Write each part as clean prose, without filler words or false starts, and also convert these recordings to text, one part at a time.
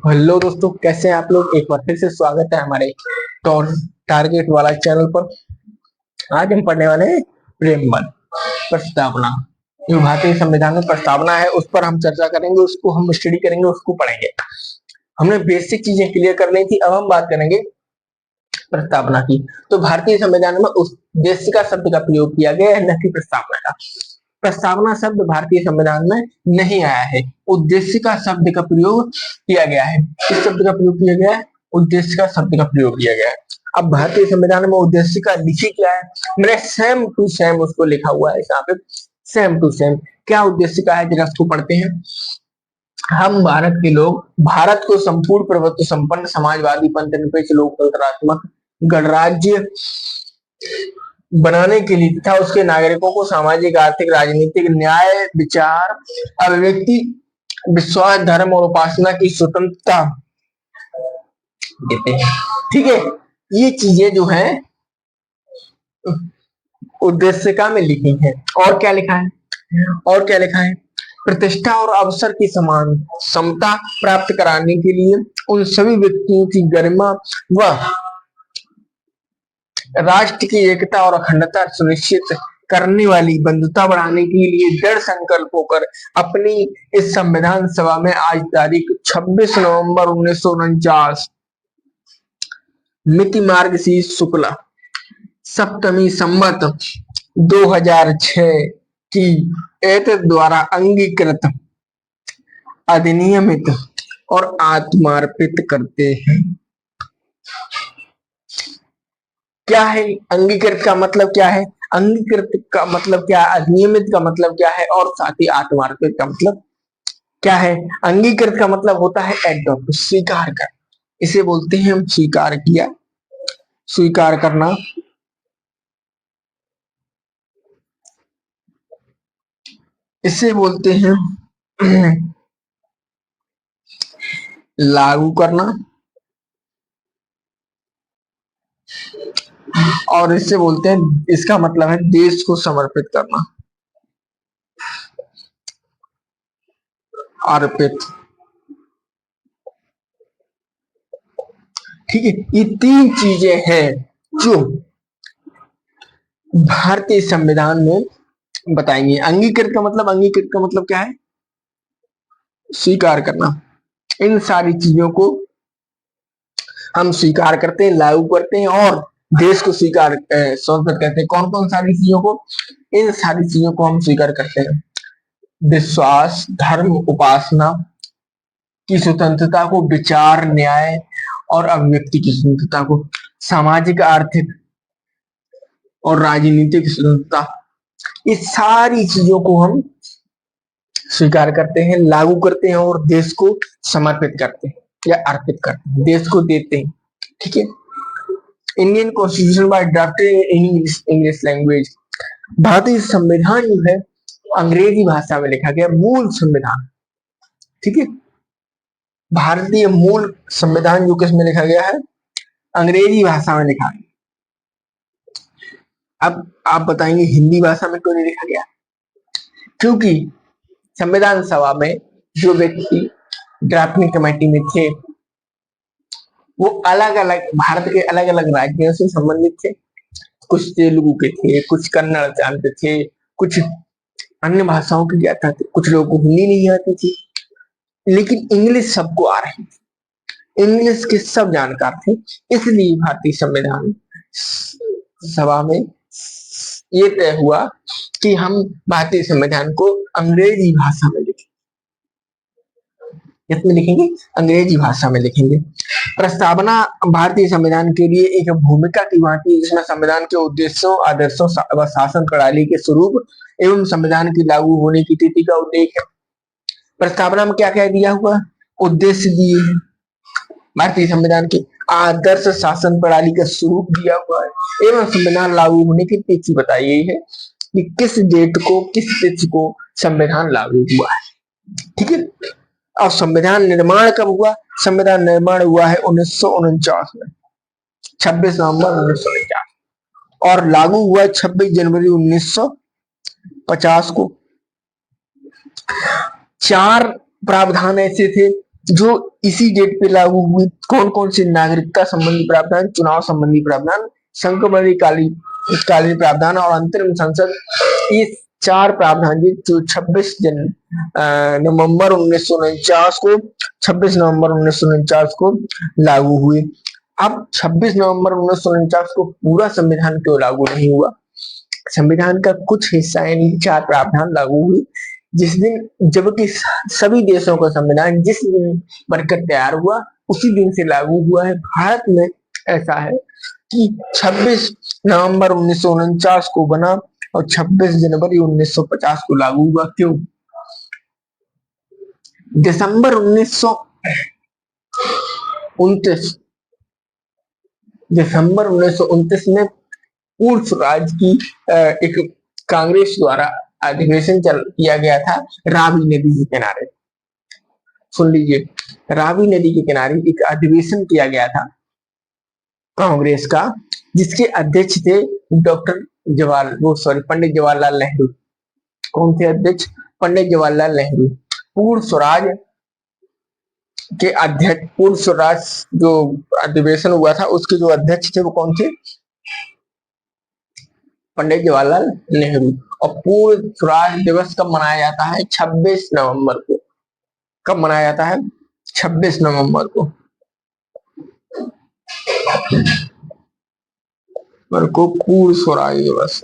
Hello दोस्तों, कैसे हैं आप लोग। एक बार फिर से स्वागत है हमारे टारगेट वाला चैनल पर। आज हम पढ़ने वाले हैं प्रेमबंध प्रस्तावना। जो भारतीय संविधान में प्रस्तावना है उस पर हम चर्चा करेंगे, उसको हम स्टडी करेंगे, उसको पढ़ेंगे। हमने बेसिक चीजें क्लियर कर ली थी, अब हम बात करेंगे प्रस्तावना की। तो भारतीय संविधान में उद्देशिका शब्द का प्रयोग किया गया है, न कि प्रस्तावना का। प्रस्तावना शब्द भारतीय संविधान में नहीं आया है, उद्देशिका शब्द का प्रयोग किया गया है। किस शब्द का प्रयोग किया गया है? उद्देशिका शब्द का प्रयोग किया गया है। अब भारतीय संविधान में उद्देशिका लिखी क्या है? मैंने सेम टू सेम उसको लिखा हुआ है यहाँ पे, सेम टू सेम। क्या उद्देशिका है, जरा उसको पढ़ते हैं। हम भारत के लोग भारत को संपूर्ण प्रभुत्व संपन्न समाजवादी पंथ निरपेक्ष लोकतंत्रात्मक गणराज्य बनाने के लिए तथा उसके नागरिकों को सामाजिक आर्थिक राजनीतिक न्याय विचार अभिव्यक्ति विश्वास धर्म और उपासना की स्वतंत्रता देते हैं। ठीक है, ये चीजें जो है उद्देशिका में लिखी है। और क्या लिखा है? और क्या लिखा है? प्रतिष्ठा और अवसर की समान समता प्राप्त कराने के लिए उन सभी व्यक्तियों की गरिमा व राष्ट्र की एकता और अखंडता सुनिश्चित करने वाली बंधुता बढ़ाने के लिए दृढ़ संकल्प होकर अपनी इस संविधान सभा में आज तारीख 26 नवंबर 1949 मिति मार्गशीर्ष शुक्ला सप्तमी संवत 2006 की एतद द्वारा अंगीकृत अधिनियमित और आत्मार्पित करते हैं। क्या है अंगीकृत का मतलब? क्या है अंगीकृत का मतलब? क्या है अधिनियमित का मतलब? क्या है और साथ ही आत्मार्पित का मतलब क्या है? अंगीकृत का मतलब होता है एडॉप्ट, स्वीकार कर। इसे बोलते हैं हम स्वीकार किया, स्वीकार करना। इसे बोलते हैं लागू करना, और इससे बोलते हैं, इसका मतलब है देश को समर्पित करना, अर्पित। ठीक है, ये तीन चीजें हैं जो भारतीय संविधान में बताएंगे। अंगीकृत का मतलब? अंगीकृत का मतलब क्या है? स्वीकार करना। इन सारी चीजों को हम स्वीकार करते हैं, लागू करते हैं और देश को स्वीकार समर्पित करते हैं। कौन कौन सारी चीजों को? इन सारी चीजों को हम स्वीकार करते हैं। विश्वास धर्म उपासना की स्वतंत्रता को, विचार न्याय और अभिव्यक्ति की स्वतंत्रता को, सामाजिक आर्थिक और राजनीतिक स्वतंत्रता, इस सारी चीजों को हम स्वीकार करते हैं, लागू करते हैं और देश को समर्पित करते हैं या अर्पित करते हैं, देश को देते हैं। ठीक है, Indian constitution bye drafted in English language. भारतीय संविधान जो है अंग्रेजी भाषा में लिखा गया, मूल संविधान। ठीक है, भारतीय मूल संविधान जो किस में लिखा गया है? अंग्रेजी भाषा में लिखा है। अब आप बताएंगे हिंदी भाषा में क्यों नहीं लिखा गया? क्योंकि संविधान सभा में जो व्यक्ति ड्राफ्टिंग कमेटी में थे वो अलग अलग भारत के अलग अलग राज्यों से संबंधित थे। कुछ तेलुगु के थे, कुछ कन्नड़ जानते थे, कुछ अन्य भाषाओं की ज्ञाता थे, कुछ लोगों को हिंदी नहीं आती थी, लेकिन इंग्लिश सबको आ रही थी, इंग्लिश के सब जानकार थे। इसलिए भारतीय संविधान सभा में ये तय हुआ कि हम भारतीय संविधान को अंग्रेजी भाषा में लिखें। किसमें लिखेंगे? अंग्रेजी भाषा में लिखेंगे। प्रस्तावना भारतीय संविधान के लिए एक भूमिका की भांति जिसमें संविधान के उद्देश्यों आदर्शों व शासन प्रणाली के स्वरूप एवं संविधान की लागू होने की तिथि का उल्लेख है। प्रस्तावना में क्या क्या दिया हुआ? उद्देश्य दिए हैं, भारतीय संविधान के आदर्श शासन प्रणाली का स्वरूप दिया हुआ है एवं संविधान लागू होने की तिथि बताई गई है कि किस डेट को, किस तिथि को संविधान लागू हुआ है। ठीक है, और संविधान निर्माण कब हुआ? संविधान निर्माण हुआ है 1949 में, 26 नवंबर 1949, और लागू हुआ 26 जनवरी 1950 को। चार प्रावधान ऐसे थे जो इसी डेट पे लागू हुई। कौन कौन से नागरिकता संबंधी प्रावधान, चुनाव संबंधी प्रावधान, संक्रमणकालीन कालीन प्रावधान और अंतरिम संसद, ये चार प्रावधान जो 26 नवंबर 1949 को 26 नवंबर 1949 को लागू हुए। अब 26 नवंबर 1949 को पूरा संविधान क्यों लागू नहीं हुआ? संविधान का कुछ हिस्सा यानी चार प्रावधान लागू हुई जिस दिन, जबकि सभी देशों का संविधान जिस दिन बनकर तैयार हुआ उसी दिन से लागू हुआ है। भारत में ऐसा है कि 26 नवंबर 1949 को बना और 26 जनवरी 1950 को लागू हुआ। क्यों? दिसंबर 1929 दिसंबर 1929 में पूर्ण स्वराज की एक कांग्रेस द्वारा अधिवेशन किया गया था रावी नदी के किनारे। सुन लीजिए, रावी नदी के किनारे एक अधिवेशन किया गया था कांग्रेस का, जिसके अध्यक्ष थे डॉक्टर पंडित जवाहरलाल नेहरू। कौन थे अध्यक्ष? पंडित जवाहरलाल नेहरू। पूर्ण स्वराज के अध्यक्ष, पूर्ण स्वराज जो अधिवेशन हुआ था उसके जो अध्यक्ष थे वो कौन थे? पंडित जवाहरलाल नेहरू। और पूर्ण स्वराज दिवस कब मनाया जाता है? 26 नवंबर को। कब मनाया जाता है? 26 नवंबर को। पूर्ण स्वराज दिवस।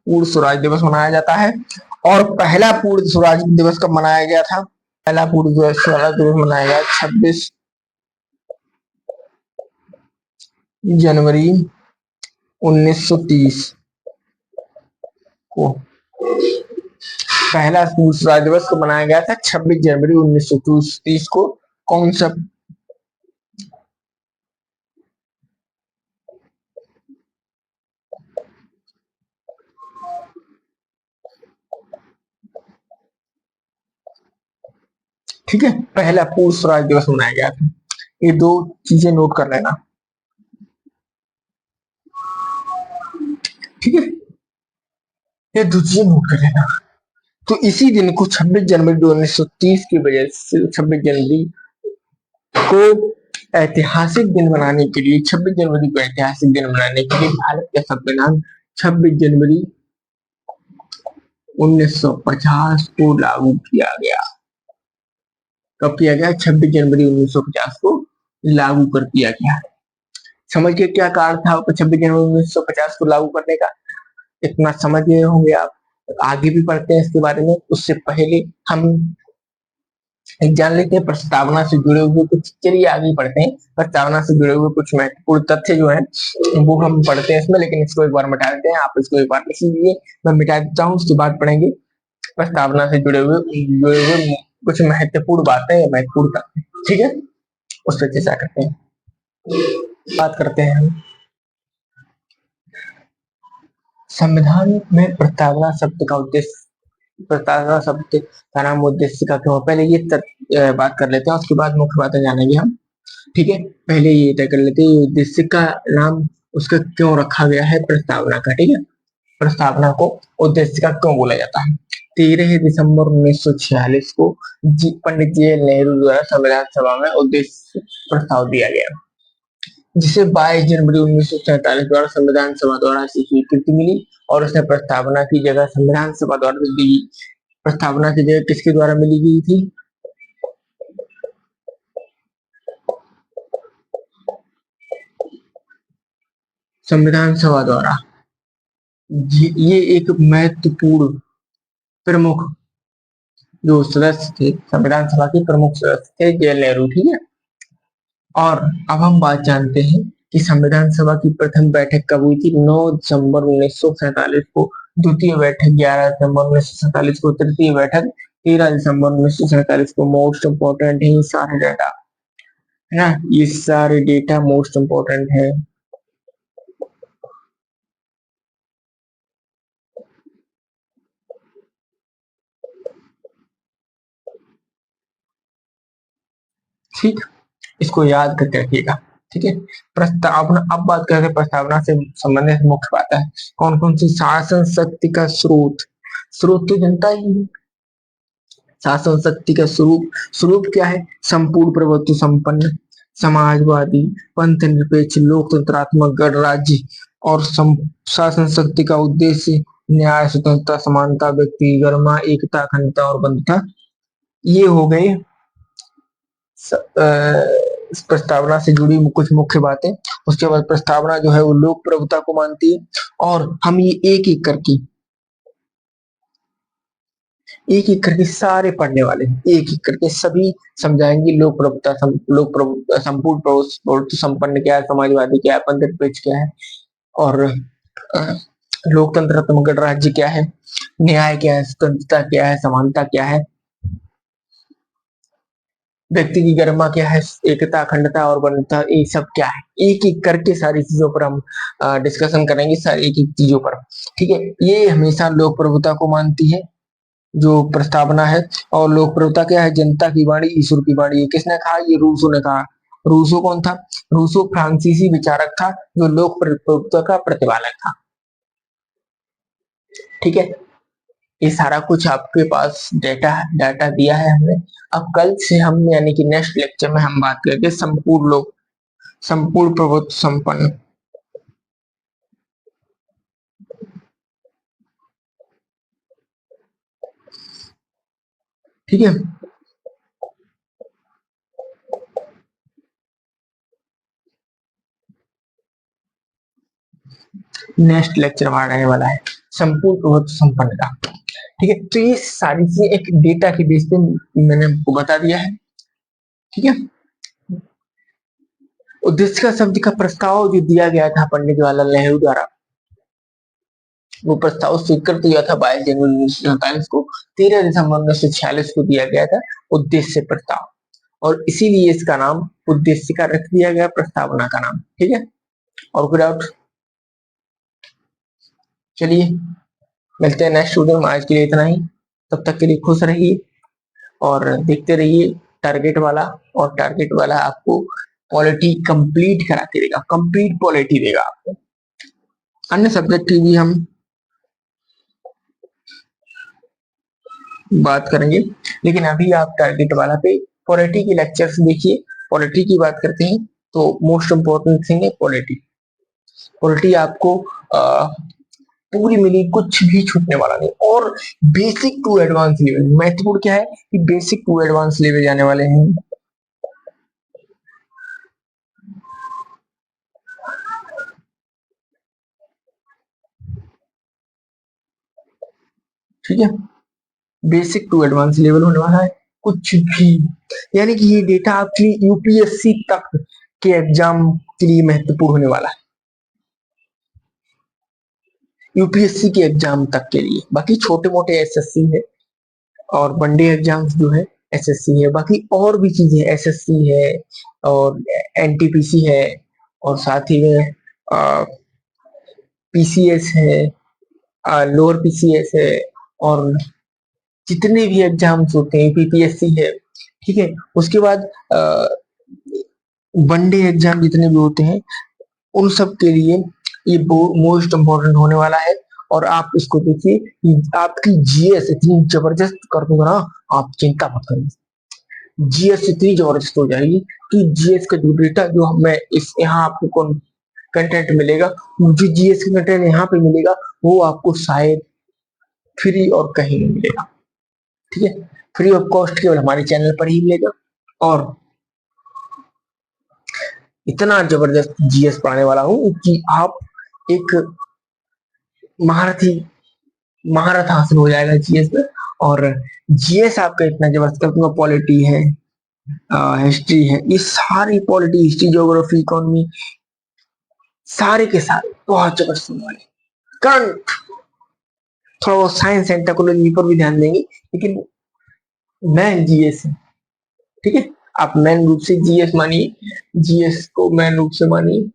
पूर्ण स्वराज दिवस मनाया जाता है। और पहला पूर्ण स्वराज दिवस कब मनाया गया था? पहला पूर्ण स्वराज दिवस मनाया गया 26 जनवरी 1930 को। पहला पूर्ण स्वराज दिवस को मनाया गया था 26 जनवरी 1930 को। कौन सा? ठीक है, पहला पूर्ण स्वराज दिवस मनाया गया था। ये दो चीजें नोट कर लेना। ठीक है, ये दो चीजें नोट कर लेना। तो इसी दिन को 26 जनवरी 1930 की वजह से 26 जनवरी को ऐतिहासिक दिन बनाने के लिए, 26 जनवरी को ऐतिहासिक दिन बनाने के लिए भारत का संविधान 26 जनवरी 1950 को लागू किया गया। कब किया गया? 26 जनवरी 1950 को लागू कर दिया गया। समझ के क्या कारण था 26 जनवरी 1950 को लागू करने का? इतना समझ गए होंगे आप। आगे भी पढ़ते हैं इसके बारे में। उससे पहले हम एक जान लेते हैं प्रस्तावना से जुड़े हुए कुछ। चलिए आगे बढ़ते हैं। प्रस्तावना से जुड़े हुए कुछ महत्वपूर्ण तथ्य जो है वो हम पढ़ते हैं इसमें, लेकिन इसको एक बार मिटा देते हैं। आप इसको एक बार लिख लीजिए, मैं मिटा देता हूँ, उसके बाद पढ़ेंगे प्रस्तावना से जुड़े हुए कुछ महत्वपूर्ण बातें या महत्वपूर्ण तथ्य। ठीक है, उस पर चर्चा करते हैं। बात करते हैं हम संविधान में प्रस्तावना शब्द का उद्देश्य। प्रस्तावना शब्द का नाम उद्देश्य का क्यों? पहले ये बात कर लेते हैं, उसके बाद मुख्य बातें जानेंगे हम। ठीक है, पहले ये तय कर लेते हैं उद्देश्य का नाम उसका क्यों रखा गया है प्रस्तावना का। ठीक है, प्रस्तावना को उद्देश्य का क्यों बोला जाता है? 13 दिसंबर 1946 को पंडित जवाहरलाल नेहरू द्वारा संविधान सभा में उद्देश्य प्रस्ताव दिया गया, जिसे 22 जनवरी 1947 द्वारा संविधान सभा द्वारा स्वीकृति मिली। और उसने प्रस्तावना की जगह संविधान सभा द्वारा दी। प्रस्तावना की जगह किसके द्वारा मिली गई थी? संविधान सभा द्वारा। ये एक महत्वपूर्ण प्रमुख जो सदस्य थे, संविधान सभा के प्रमुख सदस्य थे जवाहरलाल नेहरू। ठीक है, और अब हम बात जानते हैं कि संविधान सभा की प्रथम बैठक कब हुई थी? 9 दिसंबर 1947 को द्वितीय बैठक, 11 दिसंबर 1947 को तृतीय बैठक, 13 दिसंबर 1947 को। मोस्ट इम्पोर्टेंट है ये सारे डेटा, है ना, ये सारे डेटा मोस्ट इम्पोर्टेंट है। ठीक, इसको याद करके रखिएगा। ठीक है। प्रस्तावना, अब बात करते हैं प्रस्तावना से संबंधित मुख्य बात है कौन कौन सी। शासन शक्ति का स्रोत, स्रोत तो जनता ही है। शासन शक्ति का स्वरूप, स्वरूप क्या है, संपूर्ण प्रभुत्व संपन्न, समाजवादी, पंथ निरपेक्ष, लोकतंत्रात्मक गणराज्य। और शासन शक्ति का उद्देश्य न्याय, स्वतंत्रता, समानता, व्यक्ति गरिमा, एकता, अखंडता और बंधुता। ये हो गए इस प्रस्तावना से जुड़ी कुछ मुख्य बातें। उसके बाद प्रस्तावना जो है वो लोक प्रभुता को मानती है। और हम ये एक एक करके सारे पढ़ने वाले हैं, एक एक करके सभी समझाएंगे। लोक प्रभुता, लोक प्रभु, संपूर्ण प्रभुत्व संपन्न क्या है, समाजवादी क्या है, पंथ निरपेक्ष क्या है, और लोकतंत्रात्मक गणराज्य क्या है, न्याय क्या है, स्वतंत्रता क्या है, समानता क्या है, व्यक्ति की गरिमा क्या है, एकता, अखंडता और बंधुता, ये सब क्या है। एक एक करके सारी चीजों पर हम डिस्कशन करेंगे, सारी एक एक चीजों पर। ठीक है, ये हमेशा लोक प्रभुता को मानती है जो प्रस्तावना है। और लोक प्रभुता क्या है, जनता की वाणी ईश्वर की वाणी। ये किसने कहा, ये रूसो ने कहा। रूसो कौन था, रूसो फ्रांसीसी विचारक था जो लोक प्रभुता का प्रतिपादक था। ठीक है, ये सारा कुछ आपके पास डेटा डाटा दिया है हमने। अब कल से हम यानी कि नेक्स्ट लेक्चर में हम बात करेंगे संपूर्ण लोक, संपूर्ण प्रभुत्व संपन्न। ठीक है, नेक्स्ट लेक्चर हमारा रहने वाला है संपूर्ण प्रभुत्व संपन्न का। ठीक है, तो ये सारी चीजें एक डेटा के बेस पे मैंने आपको बता दिया है। ठीक है, उद्देश्य का शब्द का प्रस्ताव जो दिया गया था पंडित जवाहरलाल नेहरू द्वारा, वो प्रस्ताव स्वीकृत हुआ था 22 जनवरी 1947 को। 13 दिसंबर 1946 को दिया गया था उद्देश्य प्रस्ताव, और इसीलिए इसका नाम उद्देश्य का रख दिया गया, प्रस्तावना का नाम। ठीक है, और कोई डाउट। चलिए मिलते हैं नेक्स्ट वीडियो में, आज के लिए इतना ही। तब तक के लिए खुश रहिए और देखते रहिए टारगेट वाला। और टारगेट वाला आपको पॉलिटी कंप्लीट करा के देगा, कंप्लीट पॉलिटी देगा आपको। अन्य सब्जेक्ट की भी हम बात करेंगे, लेकिन अभी आप टारगेट वाला पे पॉलिटी के लेक्चर्स देखिए। पॉलिटी की बात करते हैं तो मोस्ट इंपॉर्टेंट थिंग है पॉलिटी। पॉलिटी आपको पूरी मिली, कुछ भी छूटने वाला नहीं। और बेसिक टू एडवांस लेवल, महत्वपूर्ण क्या है कि बेसिक टू एडवांस लेवल जाने वाले हैं। ठीक है, बेसिक टू एडवांस लेवल होने वाला है कुछ भी, यानी कि ये डेटा आपके लिए यूपीएससी तक के एग्जाम के लिए महत्वपूर्ण होने वाला है, यूपीएससी के एग्जाम तक के लिए। बाकी छोटे मोटे एसएससी है और वनडे एग्जाम्स जो है एसएससी है, बाकी और भी चीजें एसएससी है और एनटीपीसी है, और साथ ही में पीसीएस है, लोअर पीसीएस है, और जितने भी एग्जाम्स होते हैं, पीपीएससी है। ठीक है, उसके बाद वनडे एग्जाम जितने भी होते हैं उन सब के लिए ये मोस्ट इम्पोर्टेंट होने वाला है। और आप इसको देखिए, आपकी जीएस इतनी जबरदस्त कर दूंगा ना, आप चिंता मत करिए। जीएस इतनी जबरदस्त हो जाएगी कि जीएस का जो डेटा जो मैं इस यहाँ आपको कंटेंट मिलेगा, मुझे जीएस का कंटेंट यहाँ पे मिलेगा, वो आपको शायद फ्री और कहीं नहीं मिलेगा। ठीक है, फ्री ऑफ कॉस्ट केवल हमारे चैनल पर ही मिलेगा। और इतना जबरदस्त जीएस पढ़ाने वाला हूँ कि आप एक महारथी, महारत हासिल हो जाएगा जीएस में। और जीएस आपका इतना जबरदस्त कर दूंगा, पॉलिटी है, हिस्ट्री है, ये सारी पॉलिटी, हिस्ट्री, ज्योग्राफी, इकोनॉमी, सारे के सारे बहुत जबरदस्त होने वाले। करंट थोड़ा बहुत साइंस एंड टेक्नोलॉजी पर भी ध्यान देंगे, लेकिन मैन जीएस है। ठीक है, आप मैन रूप से जीएस मानिए, जीएस को मैन रूप से मानिए।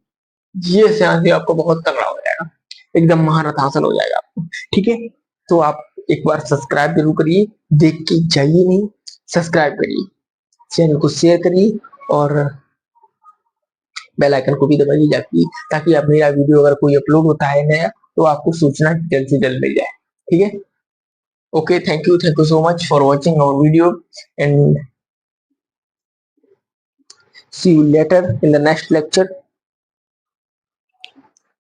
जीएस यहाँ से आपको बहुत तगड़ा हो जाएगा, एकदम महारत हासिल हो जाएगा आपको। ठीक है, तो आप एक बार सब्सक्राइब जरूर करिए, देख के जाइए नहीं, सब्सक्राइब करिए, चैनल को शेयर करिए और बेल आइकन को भी दबाइए जाती ताकि आप मेरा वीडियो अगर कोई अपलोड होता है नया तो आपको सूचना जल्द से जल्द मिल जाए। ठीक है, okay, thank you so much for watching our video and see you later in the next lecture.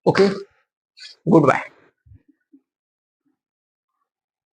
Okay, goodbye.